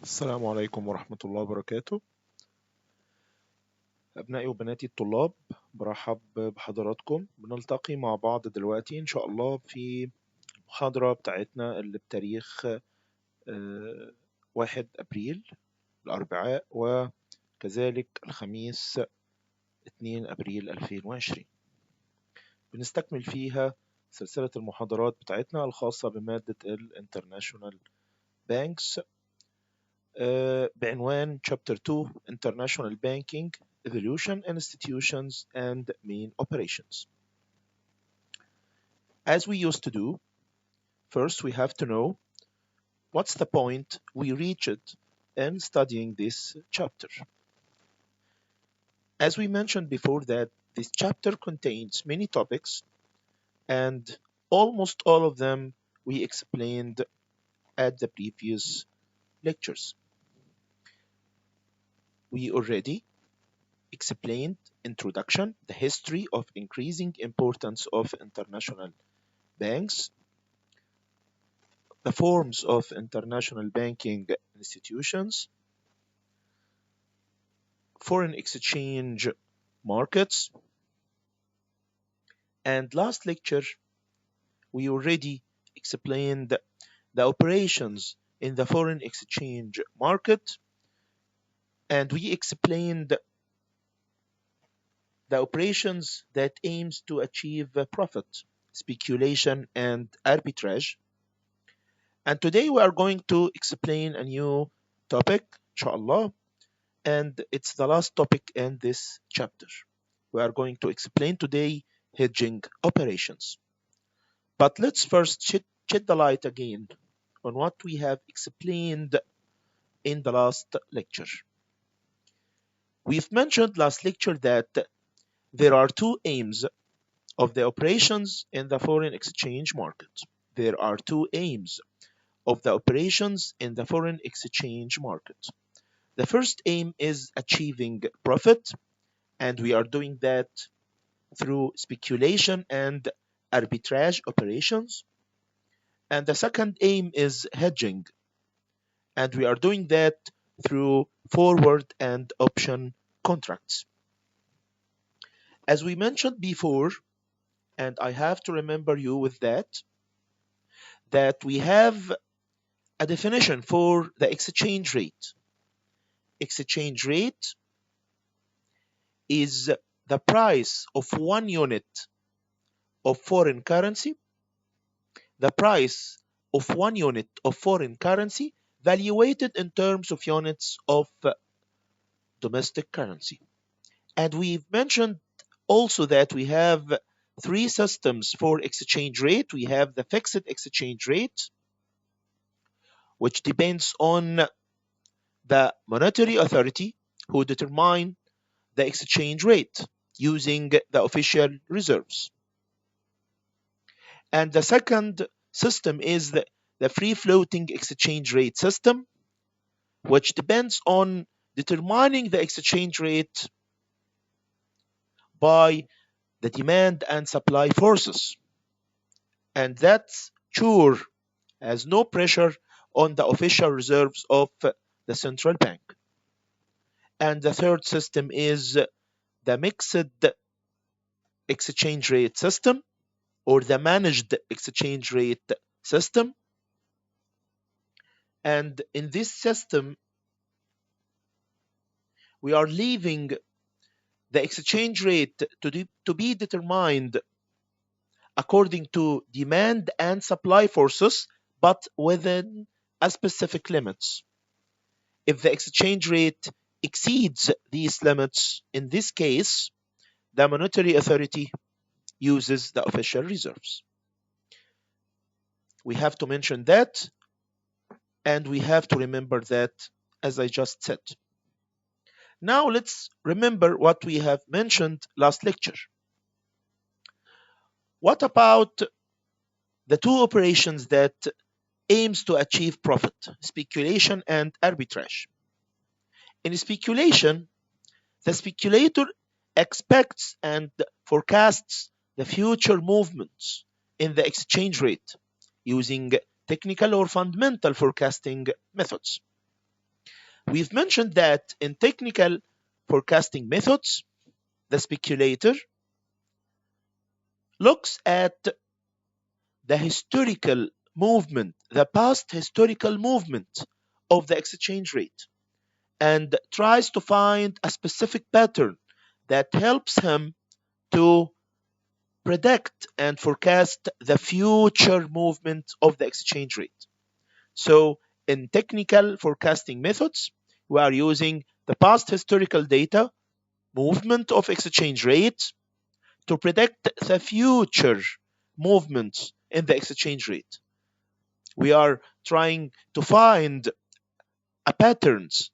السلام عليكم ورحمة الله وبركاته. أبنائي وبناتي الطلاب، برحب بحضراتكم. بنلتقي مع بعض دلوقتي إن شاء الله في المحاضرة بتاعتنا اللي بتاريخ 1 أبريل الأربعاء، وكذلك الخميس 2 أبريل 2020. بنستكمل فيها سلسلة المحاضرات بتاعتنا الخاصة بمادة الانترناشونال بانكس بعنوان Chapter 2 International Banking Evolution, Institutions and Main Operations. As we used to do, first we have to know what's the point we reached in studying this chapter. As we mentioned before, that this chapter contains many topics, and almost all of them we explained at the previous lectures. We already explained introduction, the history of increasing importance of international banks, the forms of international banking institutions, foreign exchange markets, and last lecture we already explained the operations in the foreign exchange market, and we explained the operations that aims to achieve profit, speculation, and arbitrage. And today we are going to explain a new topic, inshallah, and it's the last topic in this chapter. We are going to explain today hedging operations. But let's first shed the light again on what we have explained in the last lecture. We've mentioned last lecture that there are two aims of the operations in the foreign exchange market. There are two aims of the operations in the foreign exchange market. The first aim is achieving profit, and we are doing that through speculation and arbitrage operations. And the second aim is hedging, and we are doing that through forward and option contracts. As we mentioned before, and I have to remember you with that we have a definition for the exchange rate. Exchange rate is the price of 1 unit of foreign currency, the price of 1 unit of foreign currency valuated in terms of units of domestic currency. And we've mentioned also that we have three systems for exchange rate. We have the fixed exchange rate, which depends on the monetary authority who determine the exchange rate using the official reserves. And the second system is the free floating exchange rate system, which depends on determining the exchange rate by the demand and supply forces. And that's sure has no pressure on the official reserves of the central bank. And the third system is the mixed exchange rate system, or the managed exchange rate system. And in this system, we are leaving the exchange rate to be determined according to demand and supply forces, but within a specific limits. If the exchange rate exceeds these limits, in this case, the monetary authority uses the official reserves. We have to mention that, and we have to remember that, as I just said. Now let's remember what we have mentioned last lecture. What about the two operations that aims to achieve profit, speculation and arbitrage? In speculation, the speculator expects and forecasts the future movements in the exchange rate using technical or fundamental forecasting methods. We've mentioned that in technical forecasting methods, the speculator looks at the historical movement, the past historical movement of the exchange rate, and tries to find a specific pattern that helps him to predict and forecast the future movement of the exchange rate. So, in technical forecasting methods, we are using the past historical data, movement of exchange rate, to predict the future movements in the exchange rate. We are trying to find a patterns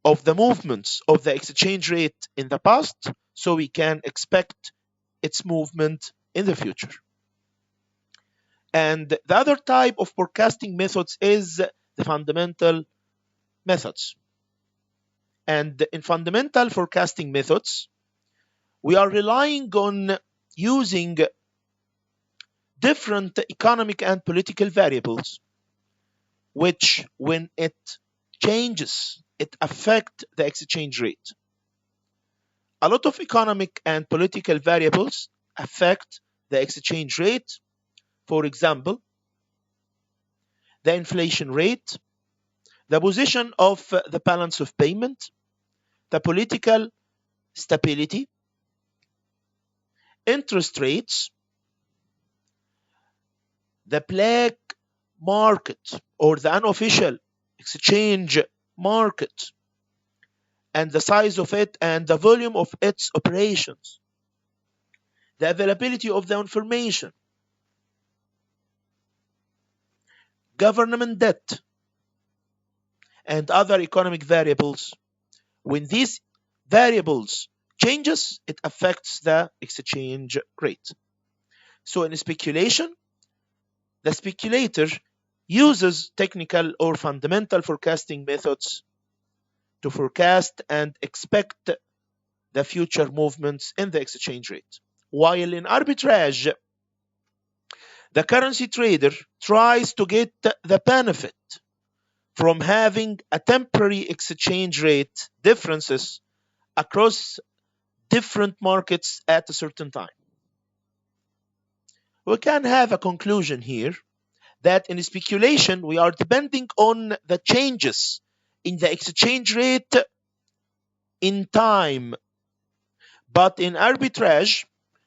of the movements of the exchange rate in the past so we can expect its movement in the future. And the other type of forecasting methods is the fundamental methods. And in fundamental forecasting methods, we are relying on using different economic and political variables, which when it changes, it affects the exchange rate. A lot of economic and political variables affect the exchange rate. For example, the inflation rate, the position of the balance of payment, the political stability, interest rates, the black market or the unofficial exchange market, and the size of it and the volume of its operations, the availability of the information, government debt, and other economic variables. When these variables changes, it affects the exchange rate. So in speculation, the speculator uses technical or fundamental forecasting methods to forecast and expect the future movements in the exchange rate. While in arbitrage, the currency trader tries to get the benefit from having a temporary exchange rate differences across different markets at a certain time. We can have a conclusion here that in speculation we are depending on the changes in the exchange rate in time, but in arbitrage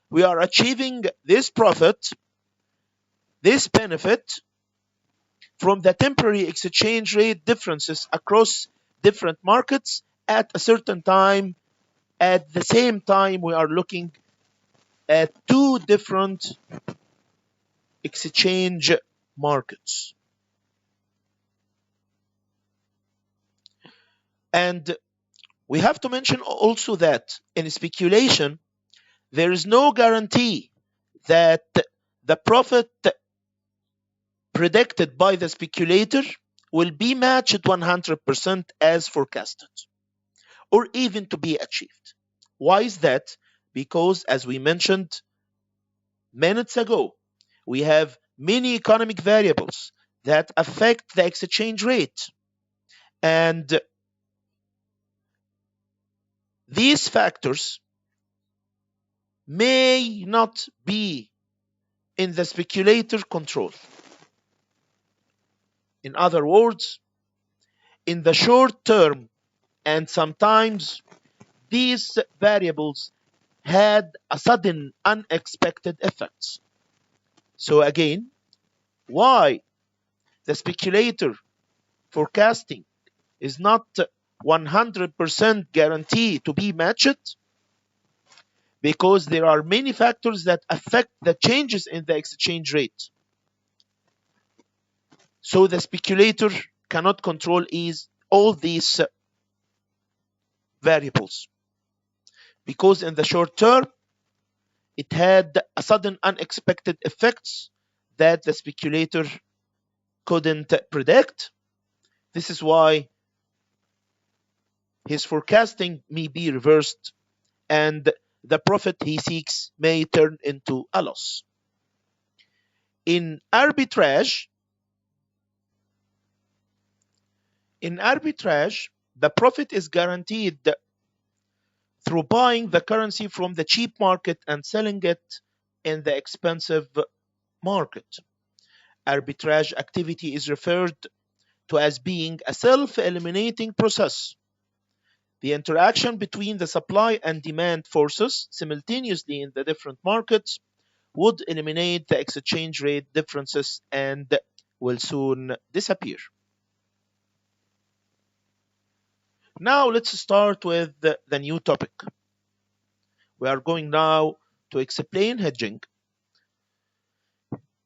we are achieving this profit, this benefit from the temporary exchange rate differences across different markets at a certain time. At the same time, we are looking at two different exchange markets. And we have to mention also that in speculation, there is no guarantee that the profit predicted by the speculator will be matched 100% as forecasted or even to be achieved. Why is that? Because as we mentioned minutes ago, we have many economic variables that affect the exchange rate. And these factors may not be in the speculator control. In other words, in the short term, and sometimes these variables had a sudden unexpected effects. So again, why the speculator forecasting is not 100% guarantee to be matched? Because there are many factors that affect the changes in the exchange rate. So the speculator cannot control all these variables. Because in the short term, it had a sudden unexpected effects that the speculator couldn't predict. This is why his forecasting may be reversed and the profit he seeks may turn into a loss. In arbitrage, In arbitrage, the profit is guaranteed through buying the currency from the cheap market and selling it in the expensive market. Arbitrage activity is referred to as being a self-eliminating process. The interaction between the supply and demand forces simultaneously in the different markets would eliminate the exchange rate differences and will soon disappear. Now let's start with the new topic. We are going now to explain hedging.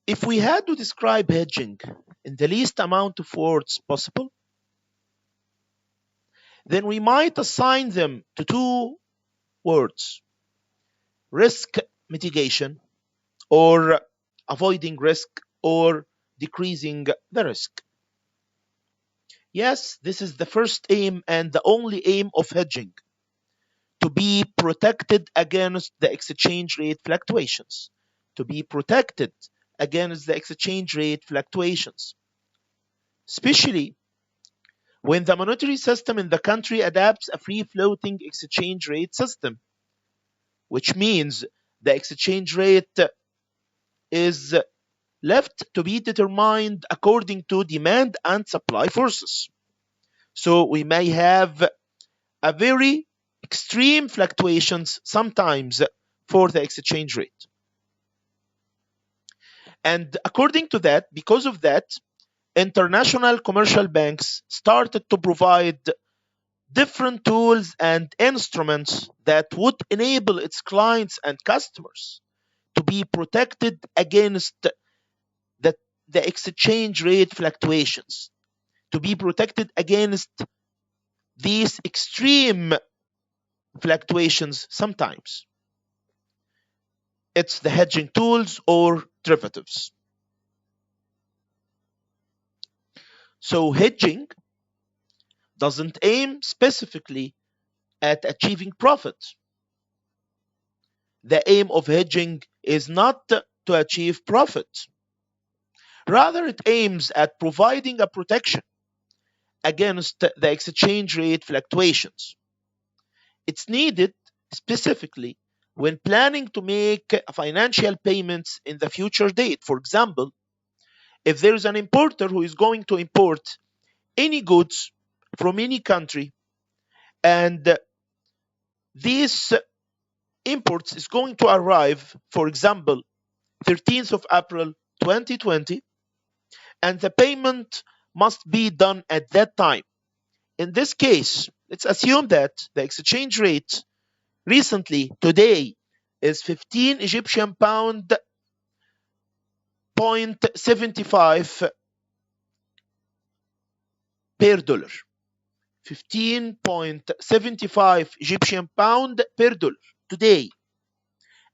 If we had to describe hedging in the least amount of words possible, then we might assign them to two words: risk mitigation, or avoiding risk, or decreasing the risk. Yes, this is the first aim and the only aim of hedging: to be protected against the exchange rate fluctuations. To be protected against the exchange rate fluctuations, especially when the monetary system in the country adapts a free floating exchange rate system, which means the exchange rate is left to be determined according to demand and supply forces. So we may have a very extreme fluctuations sometimes for the exchange rate. And according to that, because of that, international commercial banks started to provide different tools and instruments that would enable its clients and customers to be protected against the, the exchange rate fluctuations, to be protected against these extreme fluctuations sometimes. It's the hedging tools or derivatives. So hedging doesn't aim specifically at achieving profit. The aim of hedging is not to achieve profit. Rather, it aims at providing a protection against the exchange rate fluctuations. It's needed specifically when planning to make financial payments in the future date. For example, if there is an importer who is going to import any goods from any country, and these imports is going to arrive, for example, 13th of April 2020, and the payment must be done at that time. In this case, let's assume that the exchange rate recently, today, is 15 Egyptian pound 0.75 per dollar. 15.75 Egyptian pound per dollar today.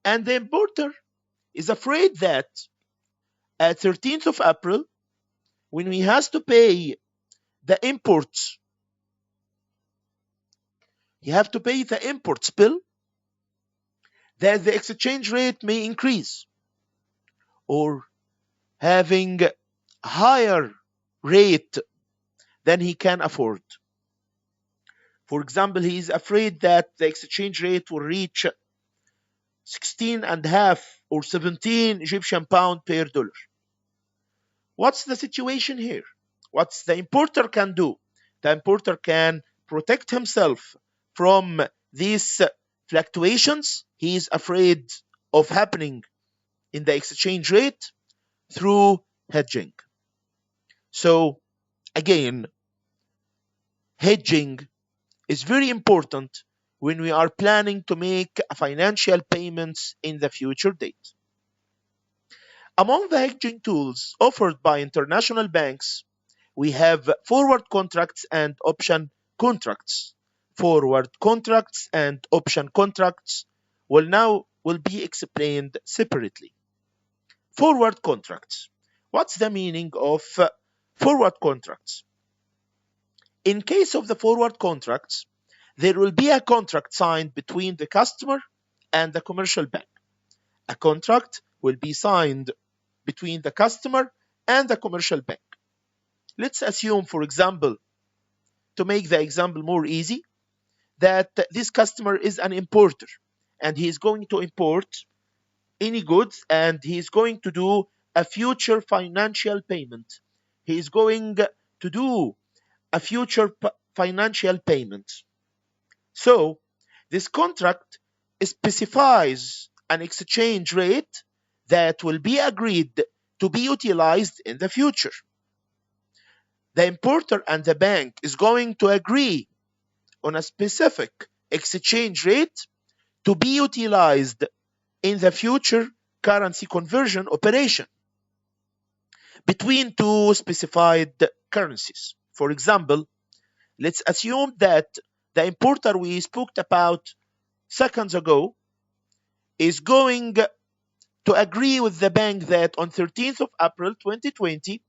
And the importer is afraid that at 13th of April, when he has to pay the imports, you have to pay the imports bill, that the exchange rate may increase, or having a higher rate than he can afford. For example, he is afraid that the exchange rate will reach 16 and a half or 17 Egyptian pound per dollar. What's the situation here? What's the importer can do? The importer can protect himself from these fluctuations he is afraid of happening in the exchange rate through hedging. So again, hedging is very important when we are planning to make financial payments in the future date. Among the hedging tools offered by international banks, we have forward contracts and option contracts. Forward contracts and option contracts will be explained separately. Forward contracts. What's the meaning of forward contracts? In case of the forward contracts, there will be a contract signed between the customer and the commercial bank. A contract will be signed between the customer and the commercial bank. Let's assume, for example, to make the example more easy, that this customer is an importer and he is going to import any goods and he is going to do a future financial payment. He is going to do a future financial payment. So this contract specifies an exchange rate that will be agreed to be utilized in the future. The importer and the bank is going to agree on a specific exchange rate to be utilized in the future currency conversion operation between two specified currencies. For example, let's assume that the importer we spoke about seconds ago is going to agree with the bank that on 13th of April 2020,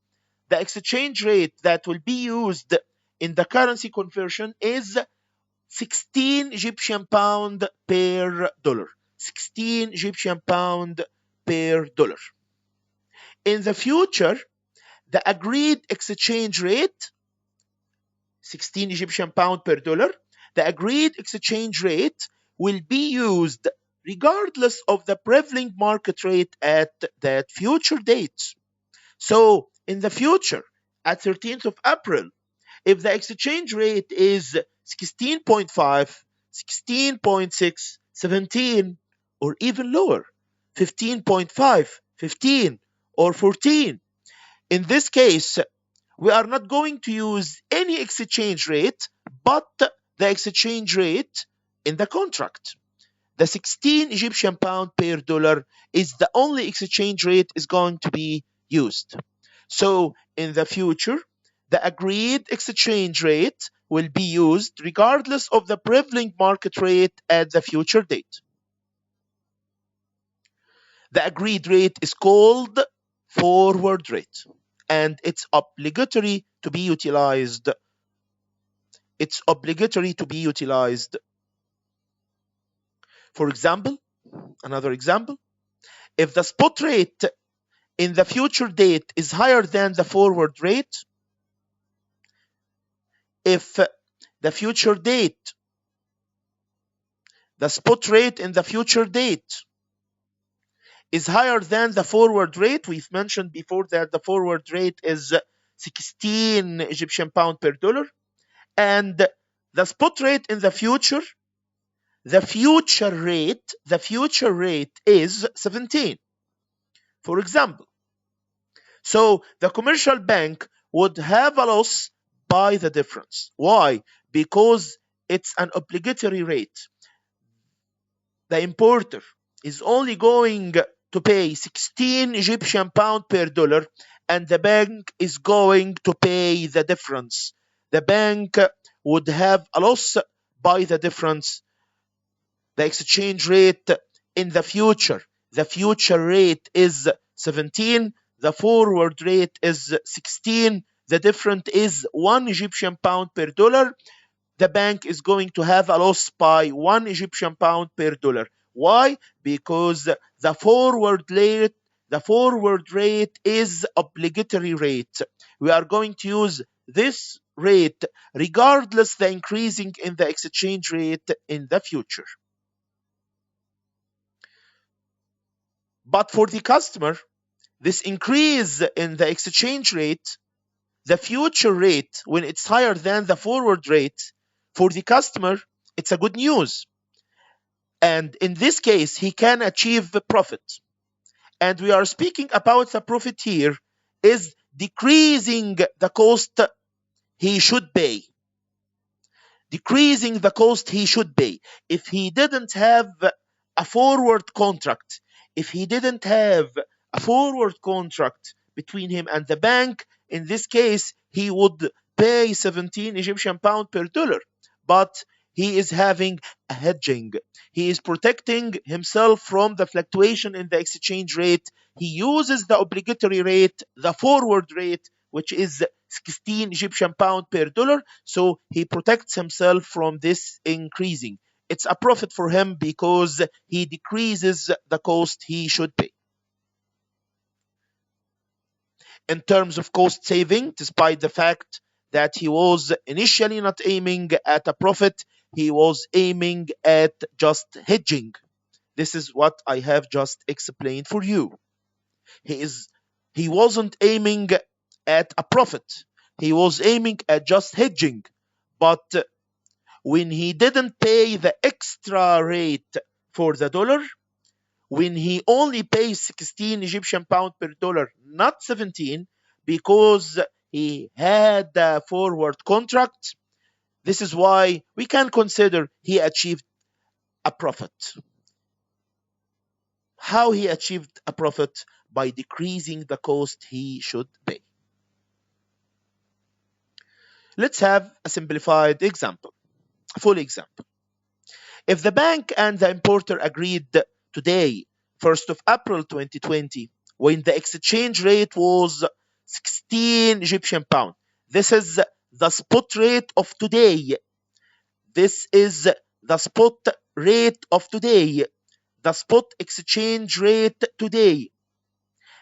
the exchange rate that will be used in the currency conversion is 16 Egyptian pound per dollar. 16 Egyptian pound per dollar. In the future, the agreed exchange rate, 16 Egyptian pound per dollar, the agreed exchange rate will be used regardless of the prevailing market rate at that future date. So in the future, at 13th of April, if the exchange rate is 16.5, 16.6, 17, or even lower, 15.5, 15, or 14, in this case, we are not going to use any exchange rate but the exchange rate in the contract. The 16 Egyptian pound per dollar is the only exchange rate is going to be used. So in the future, the agreed exchange rate will be used regardless of the prevailing market rate at the future date. The agreed rate is called forward rate, and it's obligatory to be utilized. It's obligatory to be utilized. For example, another example, if the spot rate in the future date is higher than the forward rate, if the future date, the spot rate in the future date is higher than the forward rate, we've mentioned before that the forward rate is 16 Egyptian pound per dollar, and the spot rate in the future rate is 17, for example. So the commercial bank would have a loss by the difference. Why? Because it's an obligatory rate. The importer is only going to pay 16 Egyptian pound per dollar, and the bank is going to pay the difference. The bank would have a loss by the difference. The exchange rate in the future rate is 17, the forward rate is 16, the difference is 1 Egyptian pound per dollar. The bank is going to have a loss by 1 Egyptian pound per dollar. Why? Because the forward rate is obligatory rate. We are going to use this rate regardless the increasing in the exchange rate in the future. But for the customer, this increase in the exchange rate, the future rate, when it's higher than the forward rate, for the customer, it's a good news. And in this case, he can achieve the profit. And we are speaking about the profit here is decreasing the cost he should pay. Decreasing the cost he should pay. If he didn't have a forward contract, between him and the bank, in this case, he would pay 17 Egyptian pound per dollar. But he is having a hedging. He is protecting himself from the fluctuation in the exchange rate. He uses the obligatory rate, the forward rate, which is 16 Egyptian pound per dollar. So he protects himself from this increasing. It's a profit for him because he decreases the cost he should pay. In terms of cost saving, despite the fact that he was initially not aiming at a profit, he was aiming at just hedging. This is what I have just explained for you. He is he wasn't aiming at a profit. He was aiming at just hedging. But when he didn't pay the extra rate for the dollar, when he only pays 16 Egyptian pound per dollar, not 17, because he had a forward contract, this is why we can consider he achieved a profit. How he achieved a profit? By decreasing the cost he should pay. Let's have a simplified example, a full example. If the bank and the importer agreed today, 1st of April 2020, when the exchange rate was 16 Egyptian pound, this is the spot rate of today. This is the spot rate of today, the spot exchange rate today,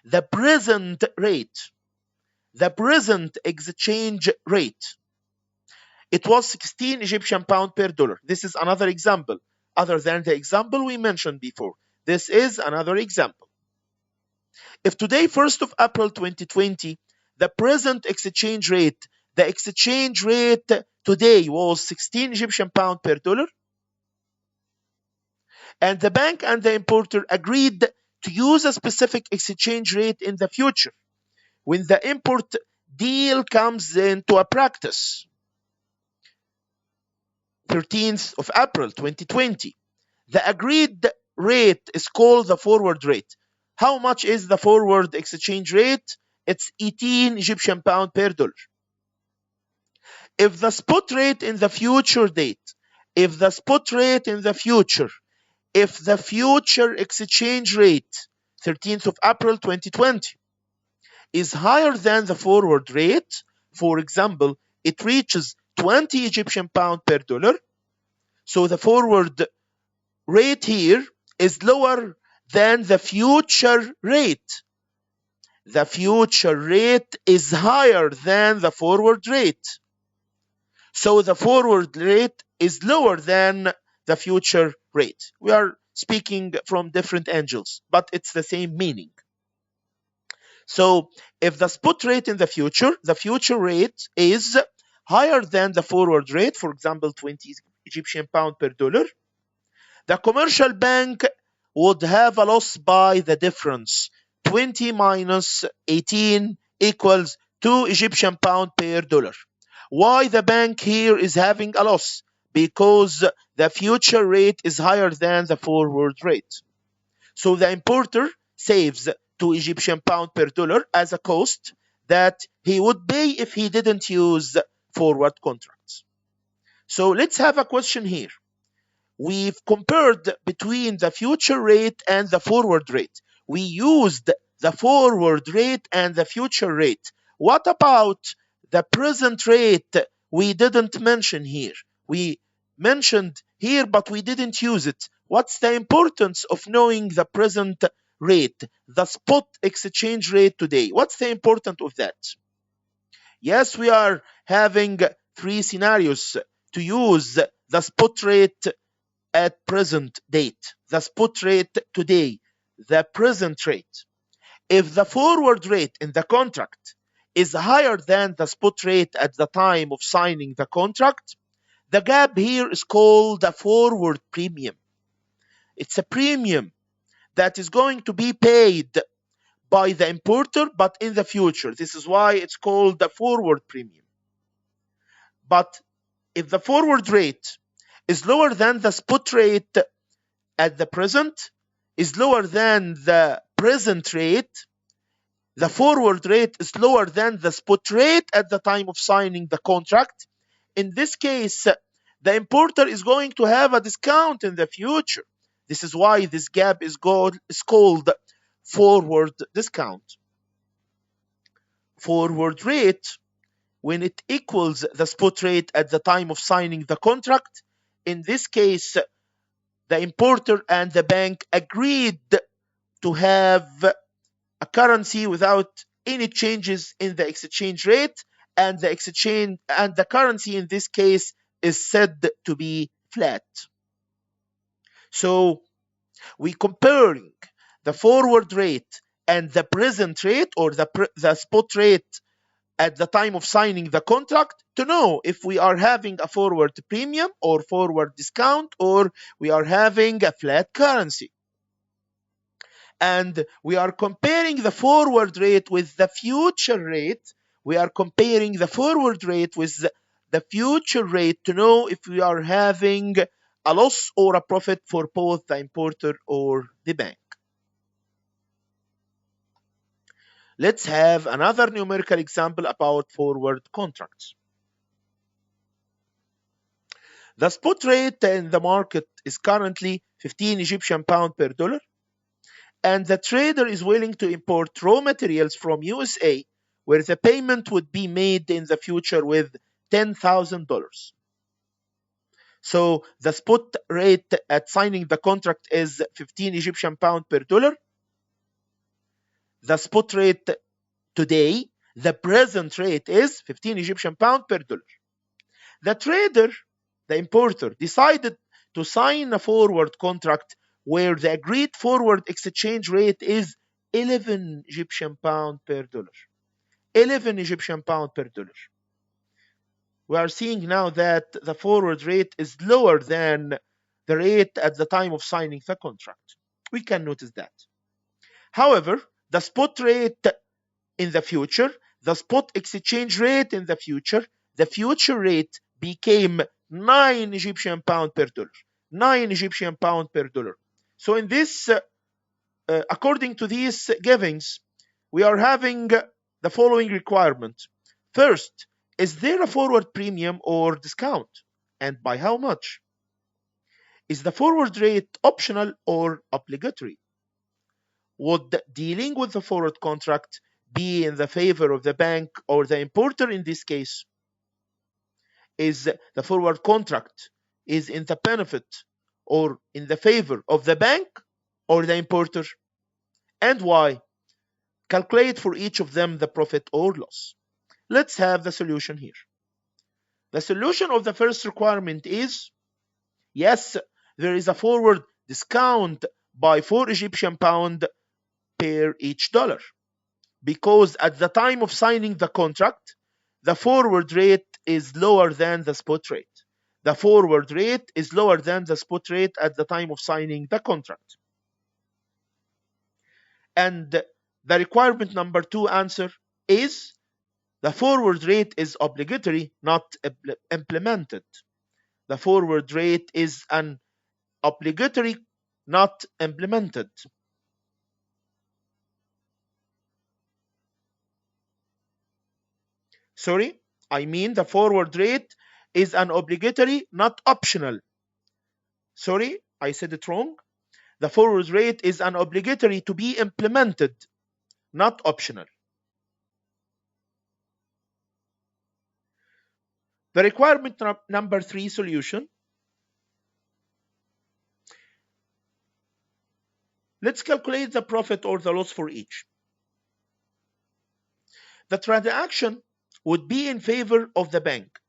the present rate, the present exchange rate. It was 16 Egyptian pound per dollar. This is another example, other than the example we mentioned before. This is another example. If today, 1st of April 2020, the present exchange rate, the exchange rate today was 16 Egyptian pound per dollar, and the bank and the importer agreed to use a specific exchange rate in the future, when the import deal comes into a practice, 13th of April 2020. The agreed rate is called the forward rate. How much is the forward exchange rate? It's 18 Egyptian pound per dollar. If the spot rate in the future date, if the spot rate in the future, if the future exchange rate, 13th of April 2020, is higher than the forward rate, for example, it reaches 20 Egyptian pound per dollar, so the forward rate here is lower than the future rate. The future rate is higher than the forward rate. So the forward rate is lower than the future rate. We are speaking from different angles, but it's the same meaning. So if the spot rate in the future rate is higher than the forward rate, for example, 20 Egyptian pound per dollar, the commercial bank would have a loss by the difference. 20 minus 18 equals 2 Egyptian pound per dollar. Why the bank here is having a loss? Because the future rate is higher than the forward rate. So the importer saves 2 Egyptian pound per dollar as a cost that he would pay if he didn't use forward contracts. So let's have a question here. We've compared between the future rate and the forward rate. We used the forward rate and the future rate. What about the present rate? We didn't mention here. We mentioned here, but we didn't use it. What's the importance of knowing the present rate, the spot exchange rate today? What's the importance of that? Yes, we are having 3 scenarios to use the spot rate at present date, the spot rate today, the present rate. If the forward rate in the contract is higher than the spot rate at the time of signing the contract, the gap here is called the forward premium. It's a premium that is going to be paid by the importer, but in the future. This is why it's called the forward premium. But if the forward rate is lower than the spot rate at the present, is lower than the present rate, the forward rate is lower than the spot rate at the time of signing the contract. In this case, the importer is going to have a discount in the future. This is why this gap is called forward discount. Forward rate, when it equals the spot rate at the time of signing the contract, in this case, the importer and the bank agreed to have a currency without any changes in the exchange rate, and the exchange and the currency in this case is said to be flat. So we comparing the forward rate and the present rate, or the spot rate at the time of signing the contract, to know if we are having a forward premium or forward discount, or we are having a flat currency. And we are comparing the forward rate with the future rate. We are comparing the forward rate with the future rate to know if we are having a loss or a profit for both the importer or the bank. Let's have another numerical example about forward contracts. The spot rate in the market is currently 15 Egyptian pound per dollar, and the trader is willing to import raw materials from USA, where the payment would be made in the future with $10,000. So the spot rate at signing the contract is 15 Egyptian pound per dollar. The spot rate today, the present rate is 15 Egyptian pound per dollar. The trader, the importer, decided to sign a forward contract where the agreed forward exchange rate is 11 Egyptian pound per dollar. 11 Egyptian pound per dollar. We are seeing now that the forward rate is lower than the rate at the time of signing the contract. We can notice that. However, the spot rate in the future, the spot exchange rate in the future rate became 9 Egyptian pound per dollar. 9 Egyptian pound per dollar. So in this, according to these givings, we are having the following requirement. First, is there a forward premium or discount? And by how much? Is the forward rate optional or obligatory? Would dealing with the forward contract be in the favor of the bank or the importer in this case? Is the forward contract is in the benefit or in the favor of the bank or the importer? And why? Calculate for each of them the profit or loss. Let's have the solution here. The solution of the first requirement is, yes, there is a forward discount by 4 Egyptian pound per each dollar, because at the time of signing the contract, the forward rate is lower than the spot rate. The forward rate is lower than the spot rate at the time of signing the contract. And the requirement number 2 answer is, the forward rate is obligatory, not implemented. The forward rate is an obligatory, not implemented. Sorry, I mean the forward rate is an obligatory, not optional. Sorry, I said it wrong. The forward rate is an obligatory to be implemented, not optional. The requirement number 3 solution. Let's calculate the profit or the loss for each. The transaction would be in favor of the bank.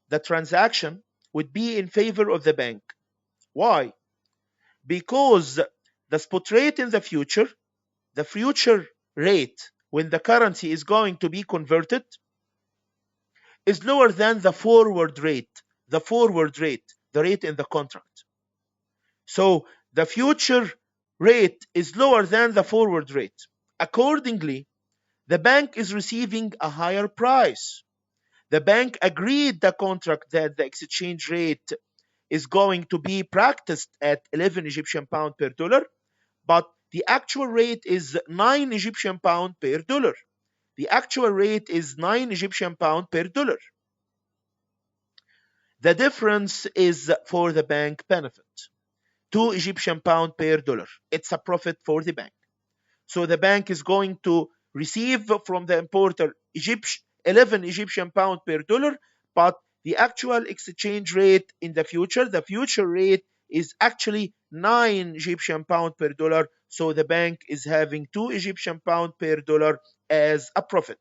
The transaction would be in favor of the bank. Why? Because the spot rate in the future rate when the currency is going to be converted, is lower than the forward rate, the rate in the contract. So the future rate is lower than the forward rate. Accordingly, the bank is receiving a higher price. The bank agreed the contract that the exchange rate is going to be practiced at 11 Egyptian pound per dollar, but the actual rate is 9 Egyptian pound per dollar. The actual rate is 9 Egyptian pound per dollar. The difference is for the bank benefit. 2 Egyptian pound per dollar. It's a profit for the bank. So the bank is going to receive from the importer 11 Egyptian pound per dollar, but the actual exchange rate in the future rate is actually 9 Egyptian pound per dollar. So the bank is having 2 Egyptian pound per dollar as a profit.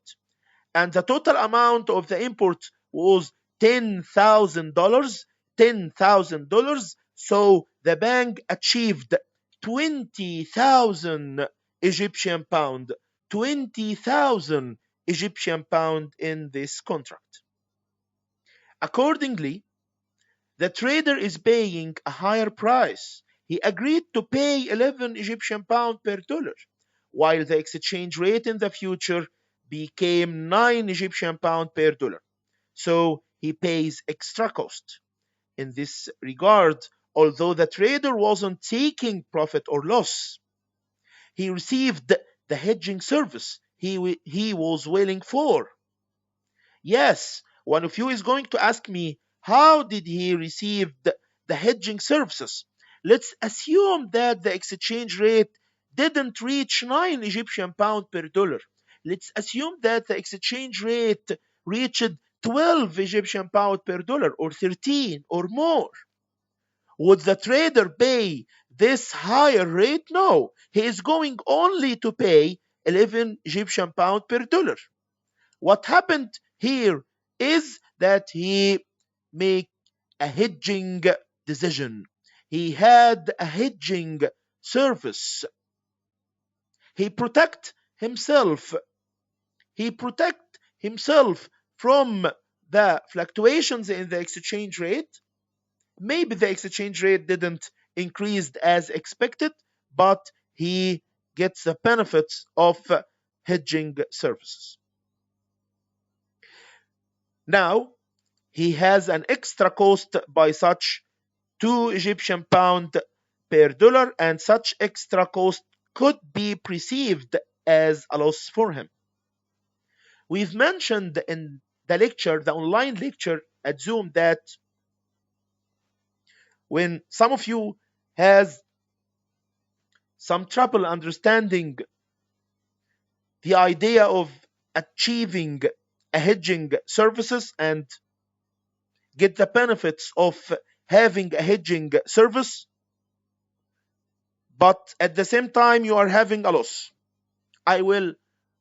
and the total amount of the import was $10,000. $10,000. So the bank achieved 20,000 Egyptian pound. 20,000 Egyptian pound in this contract. Accordingly, the trader is paying a higher price. He agreed to pay 11 Egyptian pound per dollar, while the exchange rate in the future became 9 Egyptian pound per dollar. So he pays extra cost. In this regard, although the trader wasn't taking profit or loss, he received the hedging service he was willing for. Yes, one of you is going to ask me, how did he receive the hedging services? Let's assume that the exchange rate didn't reach 9 Egyptian pound per dollar. Let's assume that the exchange rate reached 12 Egyptian pound per dollar or 13 or more. Would the trader pay this higher rate? No, he is going only to pay 11 Egyptian pound per dollar. What happened here is that he made a hedging decision. He had a hedging service. He protect himself. He protect himself from the fluctuations in the exchange rate. Maybe the exchange rate didn't increase as expected, but he gets the benefits of hedging services. Now, he has an extra cost by such 2 Egyptian pound per dollar, and such extra cost could be perceived as a loss for him. We've mentioned in the lecture, the online lecture at Zoom, that when some of you has some trouble understanding the idea of achieving a hedging services and get the benefits of having a hedging service, but at the same time you are having a loss, I will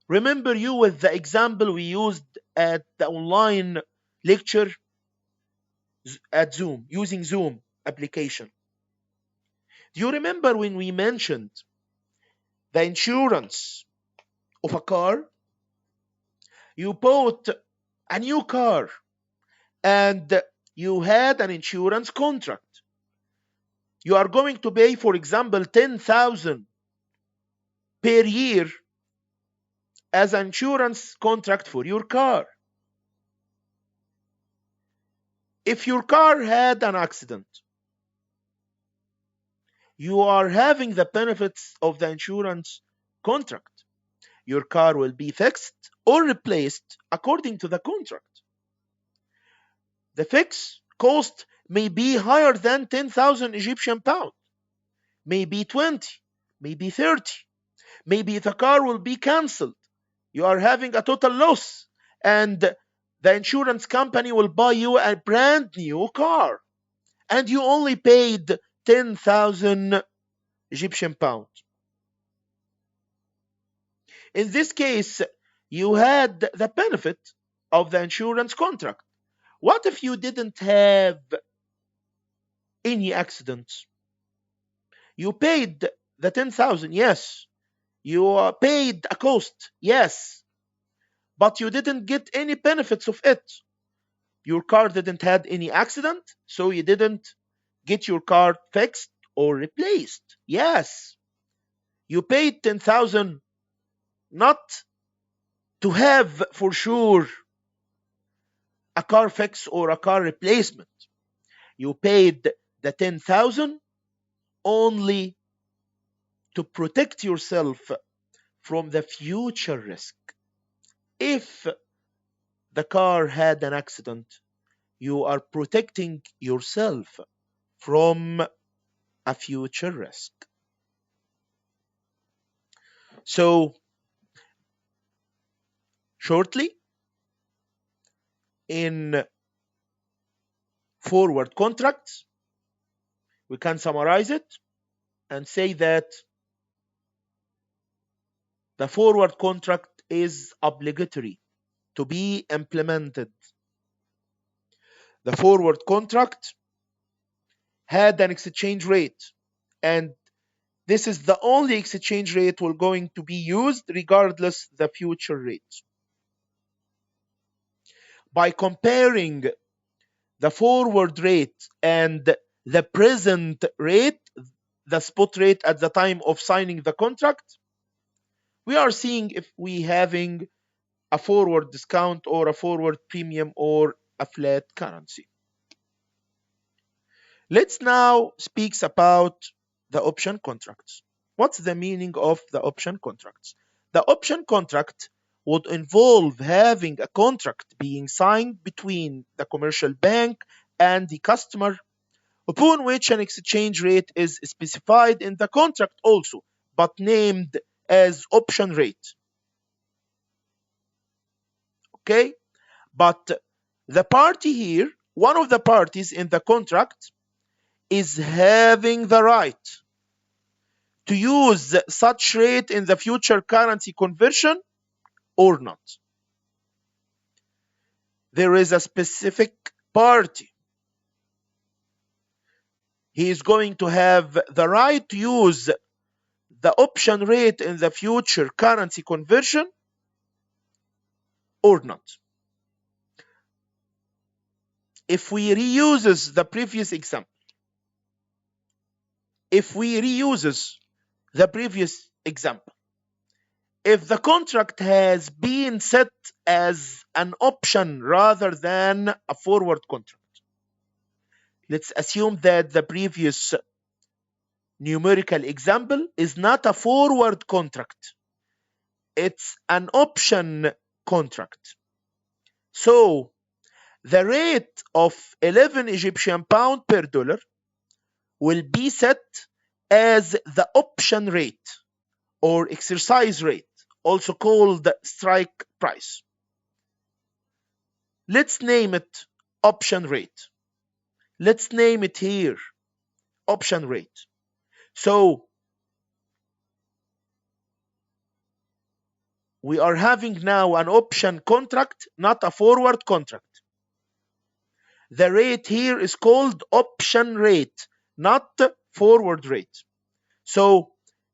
remember you with the example we used at the online lecture at Zoom, using Zoom application. Do you remember when we mentioned the insurance of a car? You bought a new car and you had an insurance contract. You are going to pay, for example, 10,000 per year as an insurance contract for your car. If your car had an accident, you are having the benefits of the insurance contract. Your car will be fixed or replaced according to the contract. The fix cost may be higher than 10,000 Egyptian pound, maybe 20, maybe 30. Maybe the car will be cancelled. You are having a total loss, and the insurance company will buy you a brand new car, and you only paid 10,000 Egyptian pound. In this case, you had the benefit of the insurance contract. What if you didn't have any accidents? You paid the 10,000, yes. You paid a cost, yes. But you didn't get any benefits of it. Your car didn't have any accident, so you didn't get your car fixed or replaced. Yes. You paid 10,000 not to have for sure a car fix or a car replacement. You paid the 10,000 only to protect yourself from the future risk. If the car had an accident, you are protecting yourself from a future risk. So, shortly, in forward contracts, we can summarize it and say that the forward contract is obligatory. to be implemented. The forward contract had an exchange rate, and this is the only exchange rate will going to be used regardless the future rate. By comparing the forward rate and the present rate, the spot rate at the time of signing the contract, we are seeing if we having a forward discount or a forward premium or a flat currency. Let's now speak about the option contracts. What's the meaning of the option contracts? The option contract would involve having a contract being signed between the commercial bank and the customer, upon which an exchange rate is specified in the contract also, but named as option rate. Okay? But the party here, one of the parties in the contract, is having the right to use such rate in the future currency conversion or not. There is a specific party. He is going to have the right to use the option rate in the future currency conversion or not. If we reuses the previous example, if the contract has been set as an option rather than a forward contract, let's assume that the previous numerical example is not a forward contract, it's an option contract. So the rate of 11 Egyptian pound per dollar will be set as the option rate or exercise rate, also called strike price. Let's name it option rate. Let's name it here option rate. So we are having now an option contract, not a forward contract. The rate here is called option rate, not forward rate. So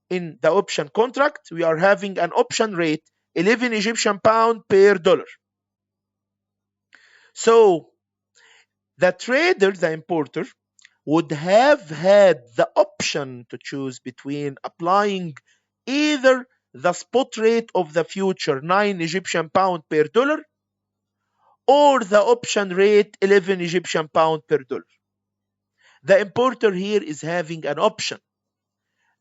in the option contract, we are having an option rate 11 Egyptian pound per dollar. So the trader, the importer, would have had the option to choose between applying either the spot rate of the future 9 Egyptian pound per dollar or the option rate 11 Egyptian pound per dollar. The importer here is having an option.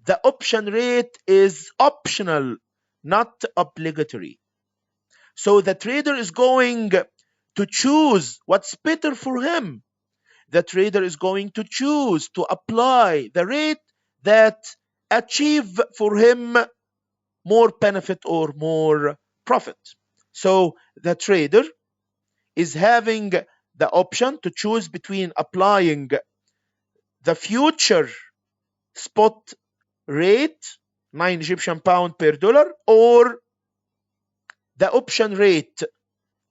The option rate is optional, not obligatory. So the trader is going to choose what's better for him. The trader is going to choose to apply the rate that achieve for him more benefit or more profit. So the trader is having the option to choose between applying the future spot rate 9 Egyptian pound per dollar or the option rate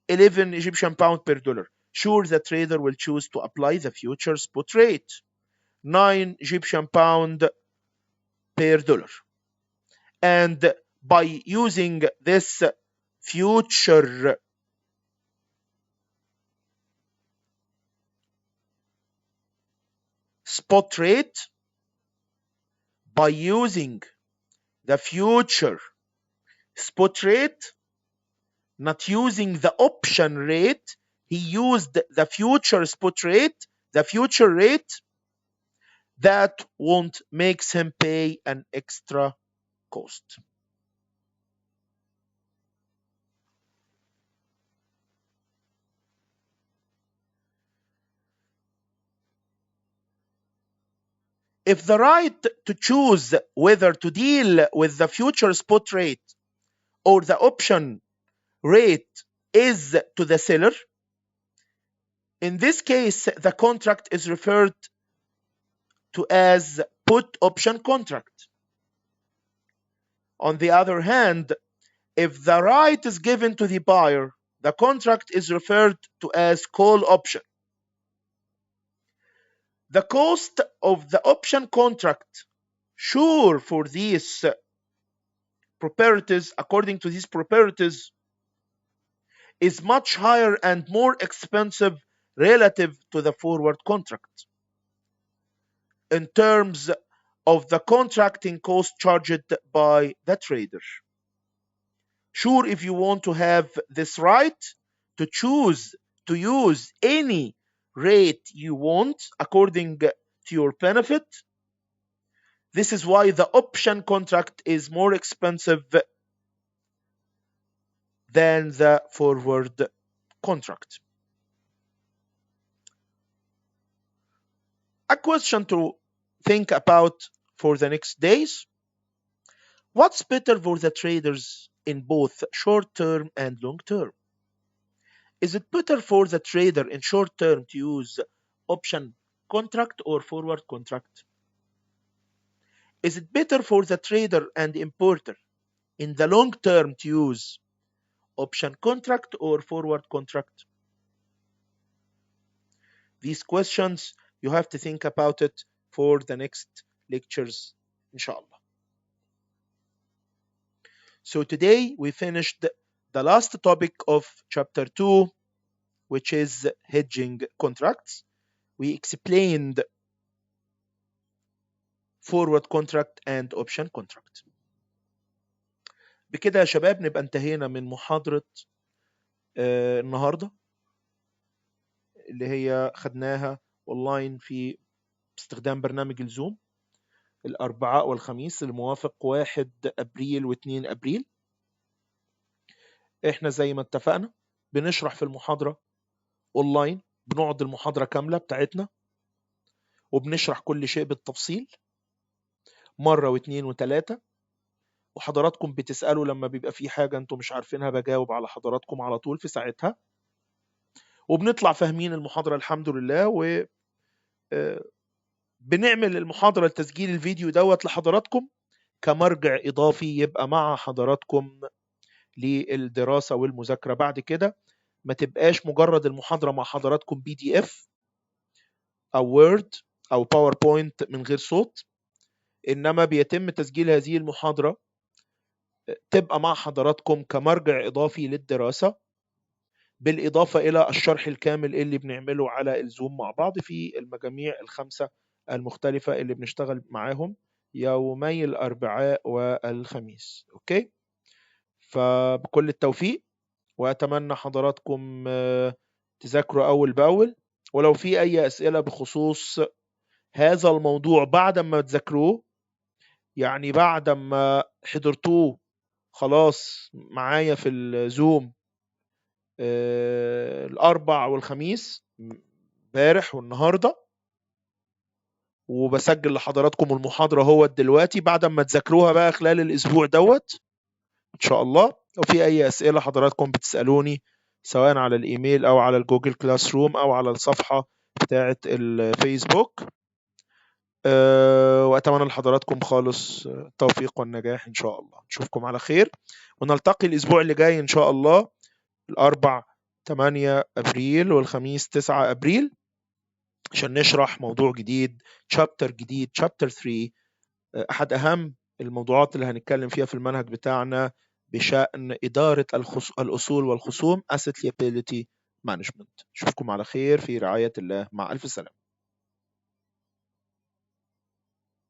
11 Egyptian pound per dollar. Sure, the trader will choose to apply the future spot rate 9 Egyptian pound per dollar. And by using this future spot rate, by using the future spot rate, not using the option rate, he used the future spot rate, the future rate that won't makes him pay an extra cost. If the right to choose whether to deal with the future spot rate or the option rate is to the seller, in this case, the contract is referred to as put option contract. On the other hand, if the right is given to the buyer the contract is referred to as call option. The cost of the option contract, sure, for these properties, according to these properties, is much higher and more expensive relative to the forward contract in terms of the contracting cost charged by the trader. Sure, if you want to have this right to choose to use any rate you want according to your benefit, this is why the option contract is more expensive than the forward contract. A question to think about for the next days: what's better for the traders in both short term and long term? Is it better for the trader in short term to use option contract or forward contract? Is it better for the trader and importer in the long term to use option contract or forward contract? These questions, you have to think about it for the next lectures, inshallah. So today we finished the last topic of chapter 2, which is hedging contracts. We explained forward contract and option contract. بكده يا شباب نبقى انتهينا من محاضرة النهاردة اللي هي خدناها اونلاين في باستخدام برنامج الزوم الأربعاء والخميس الموافق 1 أبريل و2 أبريل. احنا زي ما اتفقنا بنشرح في المحاضرة اونلاين، بنقعد المحاضرة كاملة بتاعتنا وبنشرح كل شيء بالتفصيل مرة واثنين وثلاثة، وحضراتكم بتسألوا لما بيبقى في حاجة انتم مش عارفينها بجاوب على حضراتكم على طول في ساعتها، وبنطلع فاهمين المحاضرة الحمد لله. و بنعمل المحاضرة لتسجيل الفيديو دوت لحضراتكم كمرجع إضافي يبقى مع حضراتكم للدراسة والمذاكرة بعد كده. ما تبقاش مجرد المحاضرة مع حضراتكم PDF أو وورد أو باوربوينت من غير صوت، إنما بيتم تسجيل هذه المحاضرة تبقى مع حضراتكم كمرجع إضافي للدراسة، بالإضافة إلى الشرح الكامل اللي بنعمله على الزوم مع بعض في المجاميع ال5 المختلفة اللي بنشتغل معاهم يومي الأربعاء والخميس. أوكي، فبكل التوفيق، وأتمنى حضراتكم تذاكروا أول بأول، ولو في أي أسئلة بخصوص هذا الموضوع بعد ما تذاكروه، يعني بعد ما حضرتوه خلاص معايا في الزوم الأربع والخميس امبارح والنهارده، وبسجل لحضراتكم المحاضرة هو دلوقتي بعد ما تذاكروها بقى خلال الأسبوع دوت إن شاء الله. لو في أي أسئلة حضراتكم بتسألوني سواء على الإيميل أو على الجوجل كلاس روم أو على الصفحة بتاعة الفيسبوك. وأتمنى لحضراتكم خالص التوفيق والنجاح إن شاء الله. نشوفكم على خير، ونلتقي الأسبوع اللي جاي إن شاء الله، الأربع 8 أبريل والخميس 9 أبريل، عشان نشرح موضوع جديد، شابتر جديد، شابتر 3، أحد أهم الموضوعات اللي هنتكلم فيها في المنهج بتاعنا بشأن إدارة الأصول والخصوم Asset Liability Management. نشوفكم على خير في رعاية الله، مع ألف سلامة.